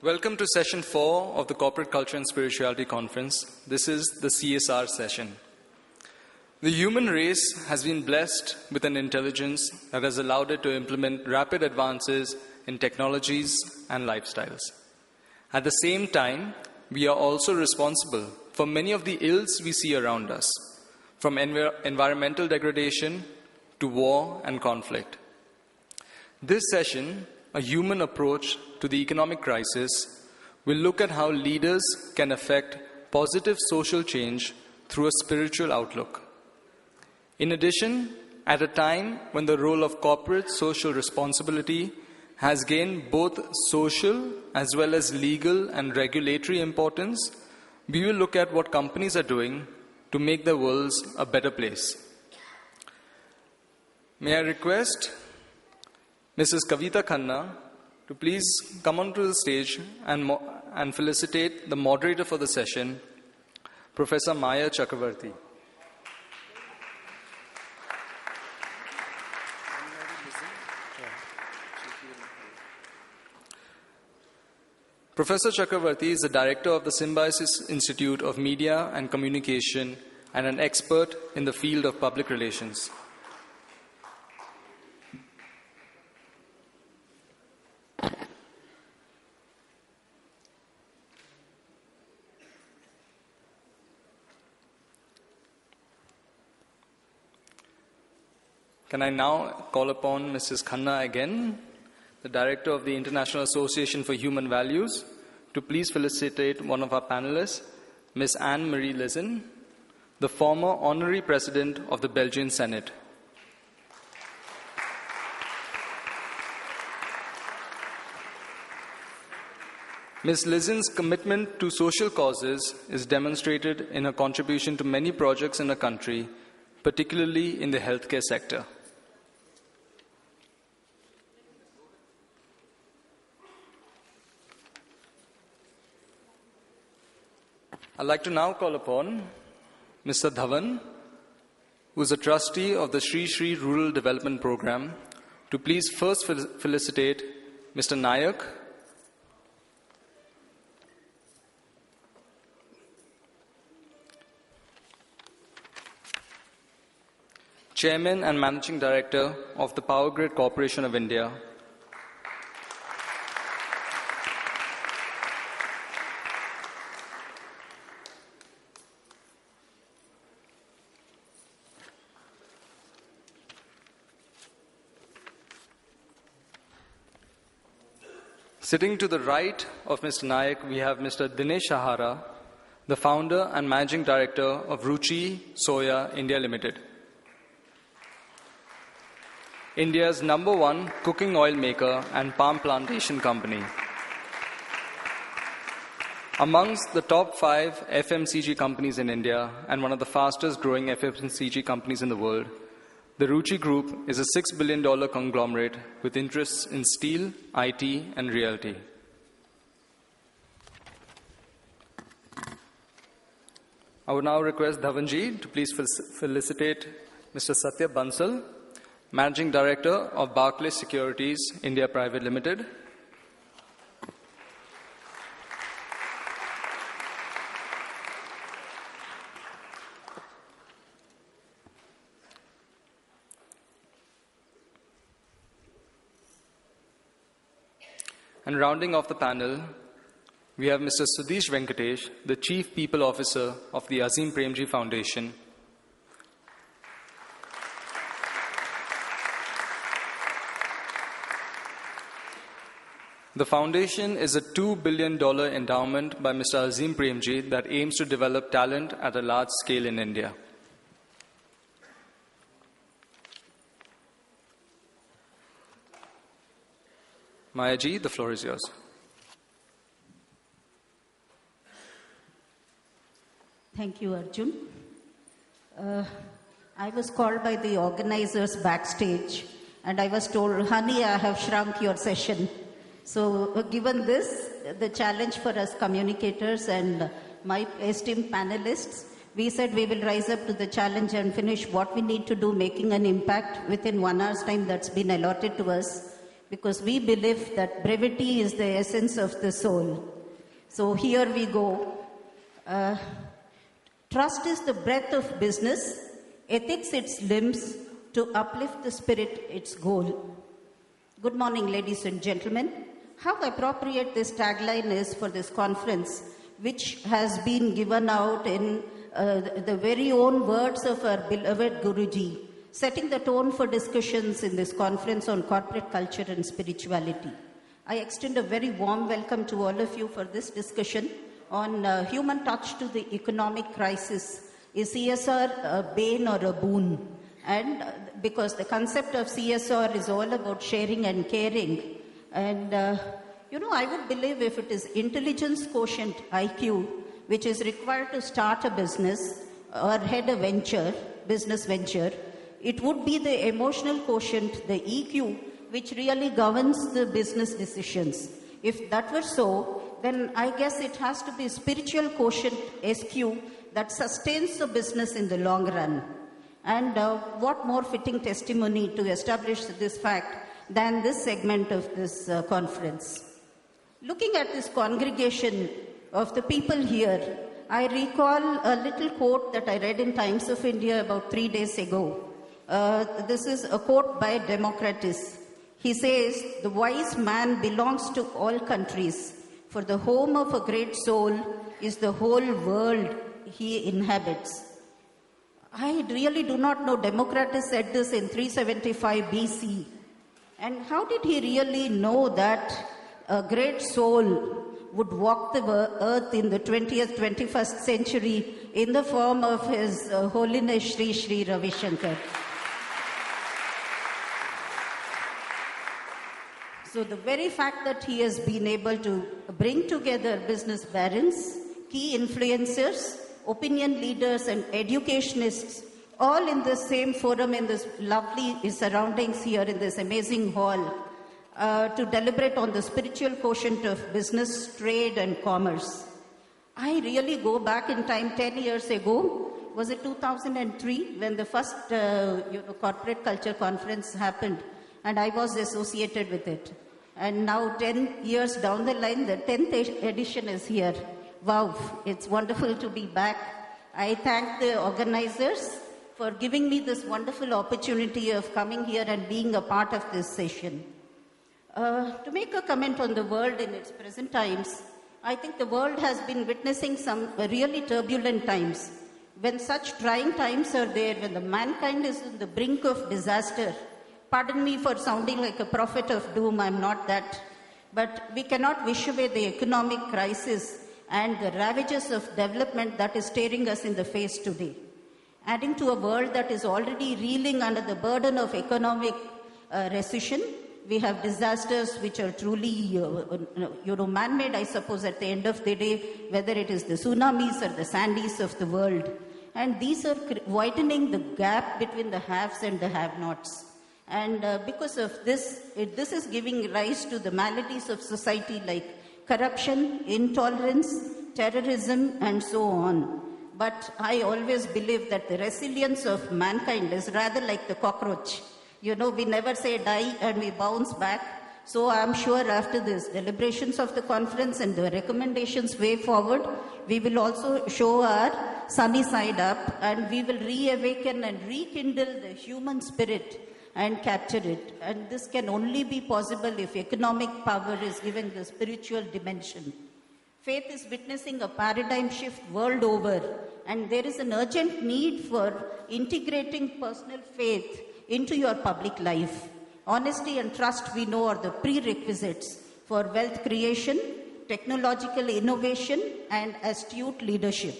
Welcome to session 4 of the Corporate Culture and Spirituality Conference. This is the CSR session. The human race has been blessed with an intelligence that has allowed it to implement rapid advances in technologies and lifestyles. At the same time, we are also responsible for many of the ills we see around us, from environmental degradation to war and conflict. This session, a human approach to the economic crisis, will look at how leaders can affect positive social change through a spiritual outlook. In addition, at a time when the role of corporate social responsibility has gained both social as well as legal and regulatory importance, we will look at what companies are doing to make their worlds a better place. May I request Mrs. Kavita Khanna to please come onto the stage and felicitate the moderator for the session, Professor Maya Chakravarti. Professor Chakravarti is the director of the Symbiosis Institute of Media and Communication and an expert in the field of public relations. Can I now call upon Mrs. Khanna again, the Director of the International Association for Human Values, to please felicitate one of our panelists, Ms. Anne-Marie Lizin, the former Honorary President of the Belgian Senate. Ms. Lizin's commitment to social causes is demonstrated in her contribution to many projects in her country, particularly in the healthcare sector. I'd like to now call upon Mr. Dhawan, who is a trustee of the Sri Sri Rural Development Program, to please first felicitate Mr. Nayak, Chairman and Managing Director of the Power Grid Corporation of India, sitting to the right of Mr. Nayak, we have Mr. Dinesh Sahara, the founder and managing director of Ruchi Soya India Limited, India's #1 cooking oil maker and palm plantation company. Amongst the top 5 FMCG companies in India and one of the fastest growing FMCG companies in the world, the Ruchi Group is a $6 billion conglomerate with interests in steel, IT, and realty. I would now request Dhawanji to please felicitate Mr. Satya Bansal, Managing Director of Barclays Securities India Private Limited. And rounding off the panel, we have Mr. Sudhish Venkatesh, the Chief People Officer of the Azim Premji Foundation. The foundation is a $2 billion endowment by Mr. Azim Premji that aims to develop talent at a large scale in India. Maya ji, the floor is yours. Thank you, Arjun. I was called by the organizers backstage and I was told, honey, I have shrunk your session. So given this, the challenge for us communicators and my esteemed panelists, we said we will rise up to the challenge and finish what we need to do, making an impact within 1 hour's time that's been allotted to us. because we believe that brevity is the essence of the soul. So here we go. Trust is the breath of business, ethics its limbs, to uplift the spirit its goal. Good morning, ladies and gentlemen. How appropriate this tagline is for this conference, which has been given out in the very own words of our beloved Guruji, setting the tone for discussions in this conference on corporate culture and spirituality. I extend a very warm welcome to all of you for this discussion on human touch to the economic crisis. Is CSR a bane or a boon? And because the concept of CSR is all about sharing and caring. And, I would believe if it is intelligence quotient, IQ, which is required to start a business or head a business venture, it would be the emotional quotient, the EQ, which really governs the business decisions. If that were so, then I guess it has to be spiritual quotient, SQ, that sustains the business in the long run. And what more fitting testimony to establish this fact than this segment of this conference. Looking at this congregation of the people here, I recall a little quote that I read in Times of India about 3 days ago. This is a quote by Democritus. He says, "The wise man belongs to all countries, for the home of a great soul is the whole world he inhabits." I really do not know. Democritus said this in 375 BC. And how did he really know that a great soul would walk the earth in the 20th, 21st century in the form of His Holiness Sri Sri Ravi Shankar? So the very fact that he has been able to bring together business barons, key influencers, opinion leaders and educationists, all in the same forum, in this lovely surroundings here in this amazing hall, to deliberate on the spiritual quotient of business, trade and commerce. I really go back in time 10 years ago. Was it 2003 when the first corporate culture conference happened, and I was associated with it. And now 10 years down the line, the 10th edition is here. Wow, it's wonderful to be back. I thank the organizers for giving me this wonderful opportunity of coming here and being a part of this session. To make a comment on the world in its present times, I think the world has been witnessing some really turbulent times. When such trying times are there, when the mankind is on the brink of disaster, pardon me for sounding like a prophet of doom, I'm not that, but we cannot wish away the economic crisis and the ravages of development that is staring us in the face today. Adding to a world that is already reeling under the burden of economic recession, we have disasters which are truly man-made, I suppose, at the end of the day, whether it is the tsunamis or the sandies of the world. And these are widening the gap between the haves and the have-nots. And because of this, this is giving rise to the maladies of society like corruption, intolerance, terrorism, and so on. But I always believe that the resilience of mankind is rather like the cockroach. We never say die and we bounce back. So I'm sure after this deliberations of the conference and the recommendations way forward, we will also show our sunny side up, and we will reawaken and rekindle the human spirit and capture it. And this can only be possible if economic power is given the spiritual dimension. Faith is witnessing a paradigm shift world over, and there is an urgent need for integrating personal faith into your public life. Honesty and trust, we know, are the prerequisites for wealth creation, technological innovation, and astute leadership.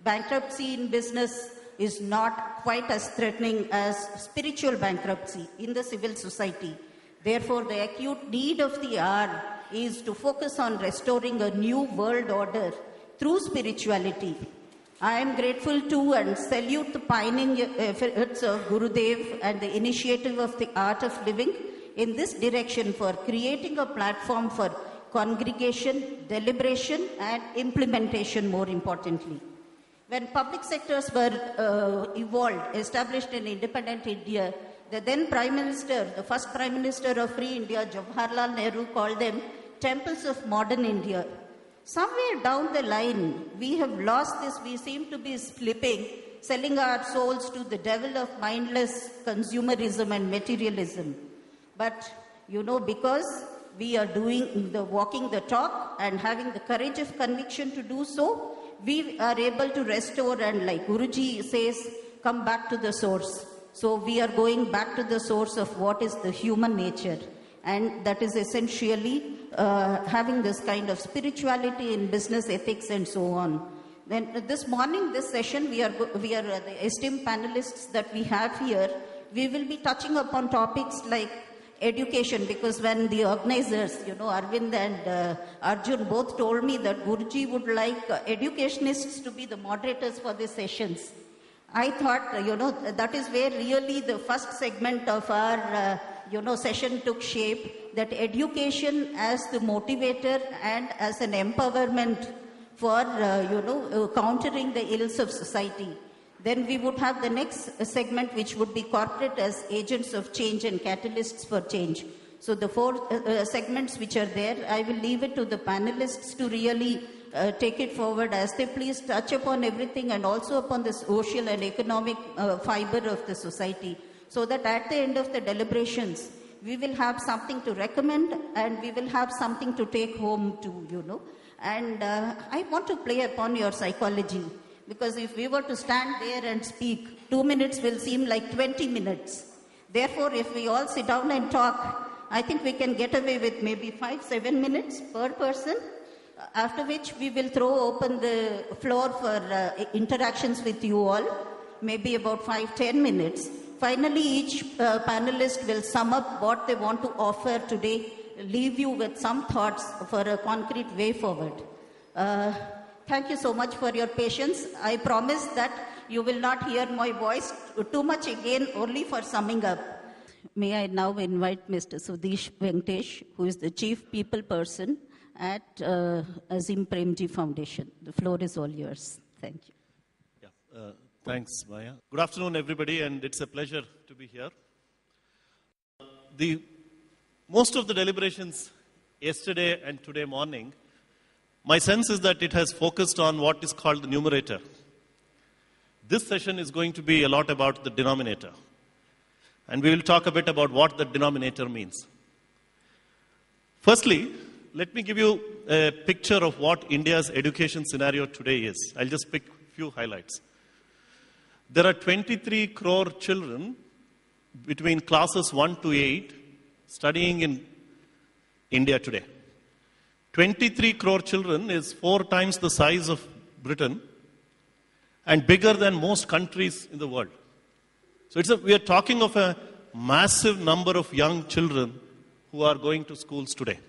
Bankruptcy in business is not quite as threatening as spiritual bankruptcy in the civil society. Therefore, the acute need of the hour is to focus on restoring a new world order through spirituality. I am grateful to and salute the pioneering efforts of Gurudev and the initiative of the Art of Living in this direction for creating a platform for congregation, deliberation, and implementation, more importantly. When public sectors were evolved, established in independent India, The then Prime Minister, the first Prime Minister of Free India, Jawaharlal Nehru, called them temples of modern India. Somewhere down the line, we have lost this. We seem to be slipping, selling our souls to the devil of mindless consumerism and materialism. But, because we are walking the talk and having the courage of conviction to do so, we are able to restore and, like Guruji says, come back to the source. So we are going back to the source of what is the human nature. And that is essentially having this kind of spirituality in business ethics and so on. Then this morning, this session, we are the esteemed panelists that we have here. We will be touching upon topics like education, because when the organizers, Arvind and Arjun both told me that Guruji would like educationists to be the moderators for these sessions. I thought, that is where really the first segment of our, session took shape, that education as the motivator and as an empowerment for, countering the ills of society. Then we would have the next segment, which would be corporate as agents of change and catalysts for change. So the four segments which are there, I will leave it to the panelists to really take it forward as they please touch upon everything and also upon the social and economic fiber of the society. So that at the end of the deliberations, we will have something to recommend and we will have something to take home to, And I want to play upon your psychology. Because if we were to stand there and speak, 2 minutes will seem like 20 minutes. Therefore, if we all sit down and talk, I think we can get away with maybe 5-7 minutes per person, after which we will throw open the floor for interactions with you all, maybe about 5-10 minutes. Finally, each panelist will sum up what they want to offer today, leave you with some thoughts for a concrete way forward. Thank you so much for your patience. I promise that you will not hear my voice too much again, only for summing up. May I now invite Mr. Sudhish Venkatesh, who is the Chief People Person at Azim Premji Foundation. The floor is all yours. Thank you. Yeah, thanks, Maya. Good afternoon, everybody, and it's a pleasure to be here. Most of the deliberations yesterday and today morning, my sense is that it has focused on what is called the numerator. This session is going to be a lot about the denominator. And we will talk a bit about what the denominator means. Firstly, let me give you a picture of what India's education scenario today is. I'll just pick a few highlights. There are 23 crore children between classes 1 to 8 studying in India today. 23 crore children is 4 times the size of Britain and bigger than most countries in the world. So we are talking of a massive number of young children who are going to schools today.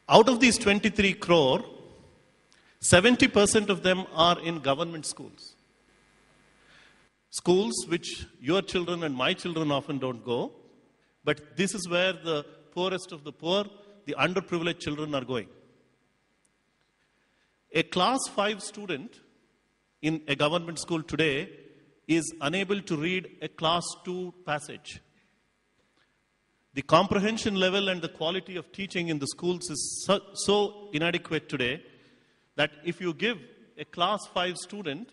Out of these 23 crore, 70% of them are in government schools. Schools which your children and my children often don't go, but this is where the poorest of the poor, the underprivileged children are going. A class 5 student in a government school today is unable to read a class 2 passage. The comprehension level and the quality of teaching in the schools is so inadequate today that if you give a class 5 student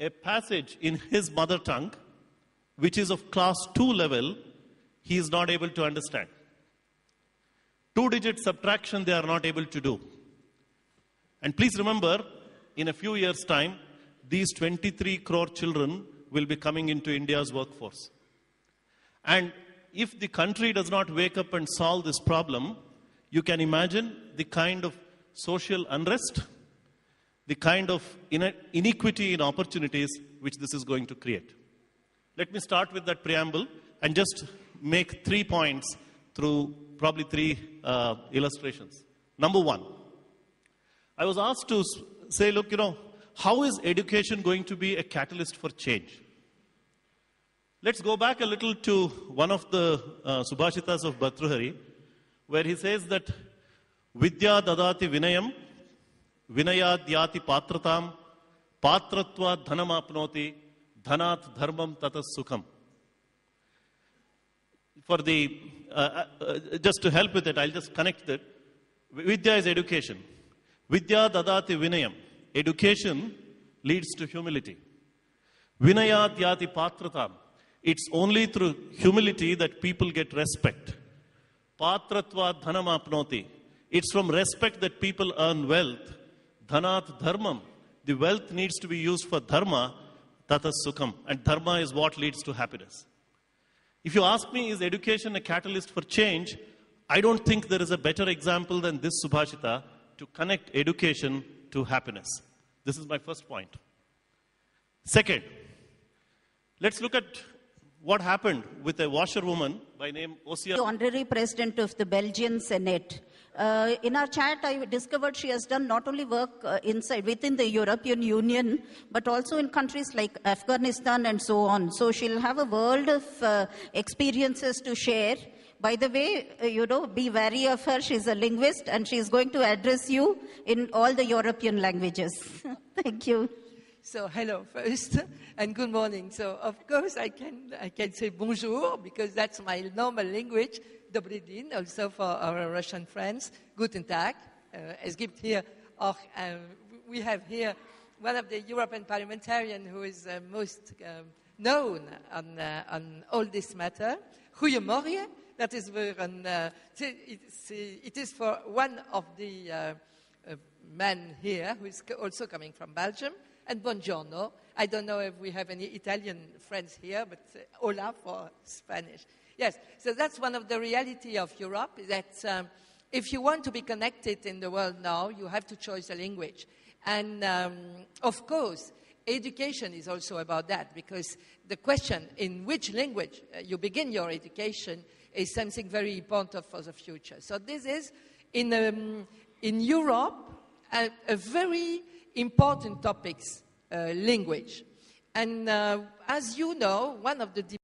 a passage in his mother tongue, which is of class 2 level, he is not able to understand. 2-digit subtraction they are not able to do. And please remember, in a few years' time, these 23 crore children will be coming into India's workforce. And if the country does not wake up and solve this problem, you can imagine the kind of social unrest, the kind of inequity in opportunities which this is going to create. Let me start with that preamble and just make 3 points through probably 3 illustrations. Number 1, I was asked to say, look, how is education going to be a catalyst for change? Let's go back a little to one of the Subhashitas of Bhartrihari, where he says that Vidya dadati vinayam, vinayad yati patratam, patratva dhanam apnoti, dhanat dharmam tatas sukham. for the, just to help with it, I'll just connect it. Vidya is education. Vidya dadati vinayam. Education leads to humility. Vinayat yati patratam. It's only through humility that people get respect. Patratva dhanam apnoti. It's from respect that people earn wealth. Dhanat dharmam. The wealth needs to be used for dharma. Tatas sukham. And dharma is what leads to happiness. If you ask me, is education a catalyst for change? I don't think there is a better example than this Subhashita to connect education to happiness. This is my first point. Second, let's look at what happened with a washerwoman by name Osia. The Honorary President of the Belgian Senate. In our chat, I discovered she has done not only work within the European Union, but also in countries like Afghanistan and so on. So she'll have a world of experiences to share. By the way, be wary of her. She's a linguist and she's going to address you in all the European languages. Thank you. So hello first and good morning. So of course I can say bonjour because that's my normal language. Dobry din, also for our Russian friends. Guten Tag. Es gibt hier auch, we have here one of the European parliamentarians who is most known on all this matter. Goedemorgen. That is where it is for one of the men here who is also coming from Belgium. And buongiorno. I don't know if we have any Italian friends here, but hola for Spanish. Yes, so that's one of the reality of Europe, that if you want to be connected in the world now, you have to choose a language. And of course, education is also about that, because the question in which language you begin your education is something very important for the future. So this is, in Europe, a very important topic, language. And as you know, one of the